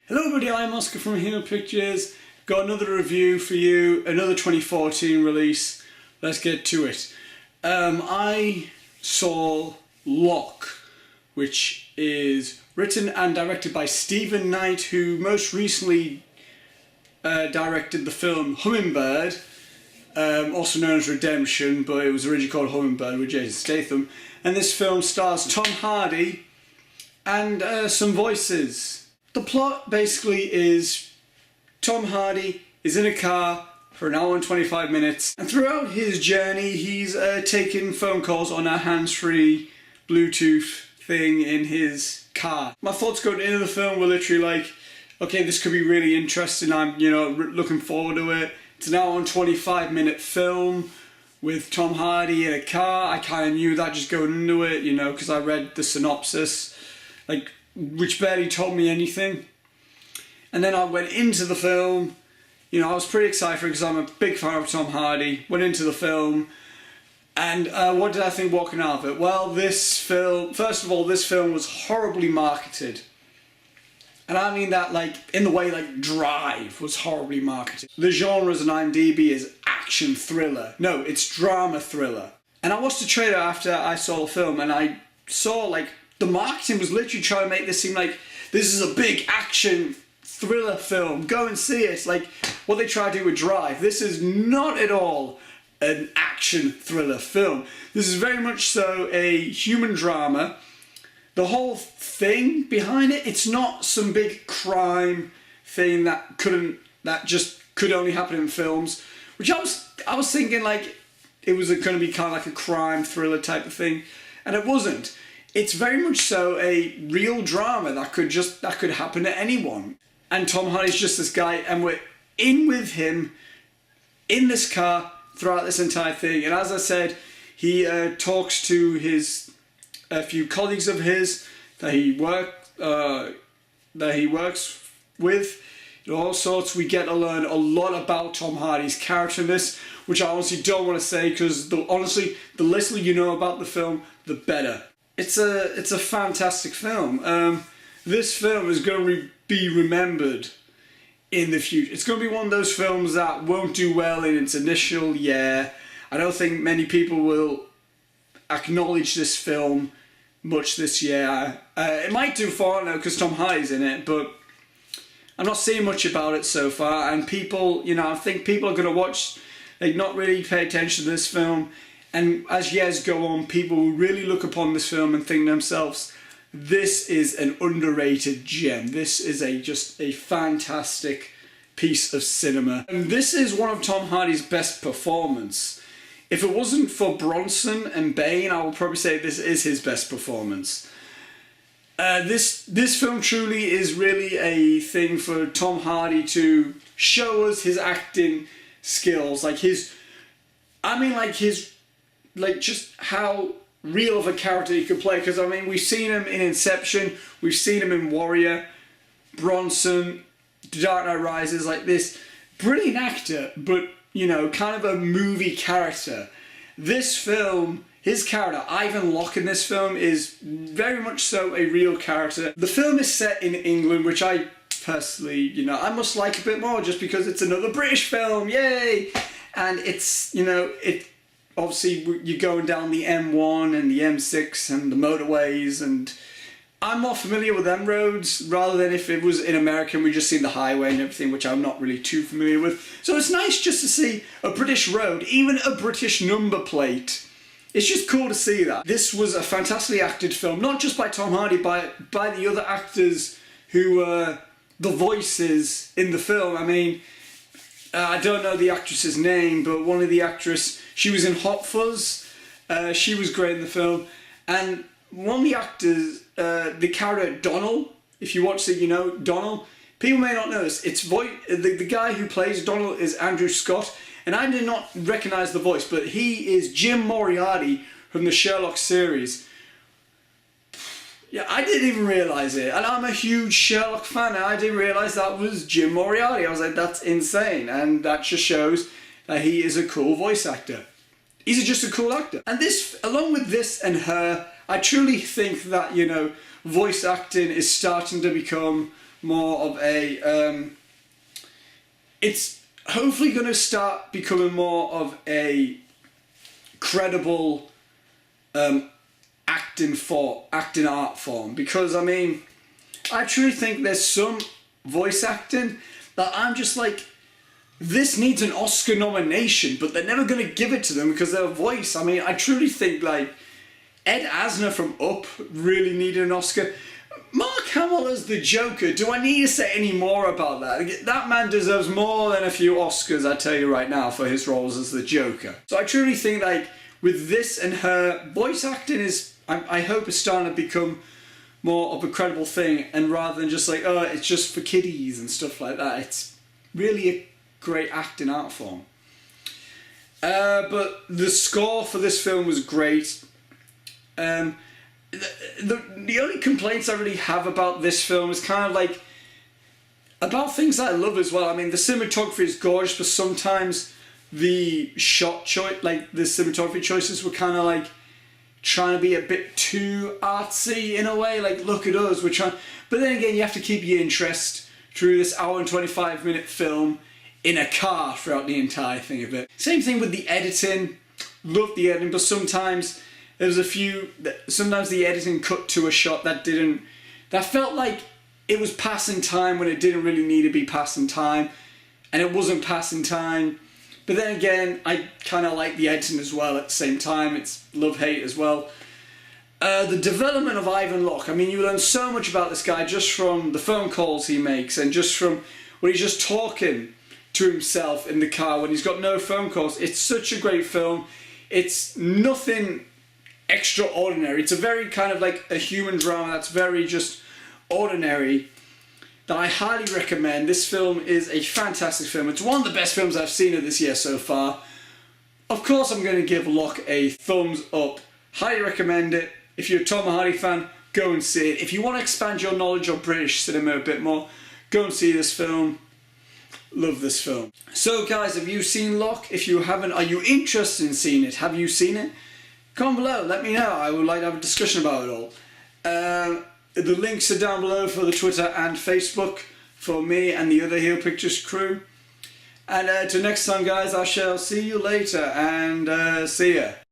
Hello everybody, I'm Oscar from Heel Pictures. Got another review for you, another 2014 release. Let's get to it. I saw Locke, which is written and directed by Stephen Knight, who most recently directed the film Hummingbird, also known as Redemption, but it was originally called Hummingbird with Jason Statham. And this film stars Tom Hardy and some voices. The plot basically is Tom Hardy is in a car for an hour and 25 minutes, and throughout his journey he's taking phone calls on a hands-free Bluetooth thing in his car. My thoughts going into the film were literally like, okay, this could be really interesting, I'm looking forward to it. It's an hour and 25-minute film with Tom Hardy in a car. I kind of knew that just going into it, because I read the synopsis, which barely told me anything. And then I went into the film, I was pretty excited because I'm a big fan of Tom Hardy. Went into the film, and what did I think walking out of it? Well, this film was horribly marketed. And I mean that in the way Drive was horribly marketed. The genres on IMDb is action thriller. No, it's drama thriller. And I watched the trailer after I saw the film, and I saw the marketing was literally trying to make this seem like this is a big action thriller film. Go and see it. Like what they try to do with Drive. This is not at all an action thriller film. This is very much so a human drama. The whole thing behind it, it's not some big crime thing that just could only happen in films. Which I was thinking it was going to be kind of like a crime thriller type of thing, and it wasn't. It's very much so a real drama that could happen to anyone. And Tom Hardy's just this guy, and we're in with him in this car throughout this entire thing. And as I said, he talks to a few colleagues of his that he works with. All sorts. We get to learn a lot about Tom Hardy's character in this, which I honestly don't want to say because honestly, the less you know about the film, the better. It's a fantastic film. This film is going to be remembered in the future. It's going to be one of those films that won't do well in its initial year. I don't think many people will acknowledge this film much this year. It might do far now because Tom Hardy's in it, but I'm not seeing much about it so far. And people, I think people are going to watch, not really pay attention to this film. And as years go on, people will really look upon this film and think to themselves, this is an underrated gem. This is just a fantastic piece of cinema. And this is one of Tom Hardy's best performances. If it wasn't for Bronson and Bane, I would probably say this is his best performance. This film truly is really a thing for Tom Hardy to show us his acting skills. Just how real of a character he could play. Because, we've seen him in Inception, we've seen him in Warrior, Bronson, Dark Knight Rises, this brilliant actor, but, kind of a movie character. This film, his character, Ivan Locke in this film, is very much so a real character. The film is set in England, which I personally, I must like a bit more just because it's another British film, yay! And it's, obviously, you're going down the M1 and the M6 and the motorways, and I'm more familiar with them roads rather than if it was in America and we just seen the highway and everything, which I'm not really too familiar with. So it's nice just to see a British road, even a British number plate. It's just cool to see that. This was a fantastically acted film, not just by Tom Hardy, by the other actors who were the voices in the film. I don't know the actress's name, but one of the actresses, she was in Hot Fuzz. She was great in the film. And one of the actors, the character Donald, if you watch it, Donald. People may not know this. The guy who plays Donald is Andrew Scott. And I did not recognise the voice, but he is Jim Moriarty from the Sherlock series. Yeah, I didn't even realise it. And I'm a huge Sherlock fan, and I didn't realise that was Jim Moriarty. I was like, that's insane. And that just shows that he is a cool voice actor. He's just a cool actor. And this, along with this and Her, I truly think that, voice acting is starting to become more of a, it's hopefully going to start becoming more of a credible acting art form, because I mean, I truly think there's some voice acting that I'm just like, this needs an Oscar nomination, but they're never going to give it to them because their voice. I mean, I truly think like Ed Asner from Up really needed an Oscar. Mark Hamill as the Joker, do I need to say any more about that? That man deserves more than a few Oscars, I tell you right now, for his roles as the Joker. So I truly think like with this and her, voice acting is, I hope it's starting to become more of a credible thing, and rather than just like, oh, it's just for kiddies and stuff like that. It's really a great acting art form. But the score for this film was great. The only complaints I really have about this film is kind of like about things that I love as well. I mean, the cinematography is gorgeous, but sometimes the shot choice, like the cinematography choices, were kind of like trying to be a bit too artsy in a way. Like, look at us, we're trying. But then again, you have to keep your interest through this hour and 25-minute film in a car throughout the entire thing of it. Same thing with the editing. Love the editing, but sometimes there's a few, sometimes the editing cut to a shot that felt like it was passing time when it didn't really need to be passing time, and it wasn't passing time. But then again, I kind of like the editing as well at the same time. It's love-hate as well. The development of Ivan Locke, I mean, you learn so much about this guy just from the phone calls he makes, and just from when he's just talking to himself in the car when he's got no phone calls. It's such a great film. It's nothing extraordinary. It's a very kind of like a human drama that's very just ordinary, that I highly recommend. This film is a fantastic film. It's one of the best films I've seen of this year so far. Of course I'm going to give Locke a thumbs up. Highly recommend it. If you're a Tom Hardy fan, go and see it. If you want to expand your knowledge of British cinema a bit more, go and see this film. Love this film. So guys, have you seen Locke? If you haven't, are you interested in seeing it? Have you seen it? Comment below, let me know. I would like to have a discussion about it all. The links are down below for the Twitter and Facebook for me and the other Heel Pictures crew. And till next time guys, I shall see you later, and see ya.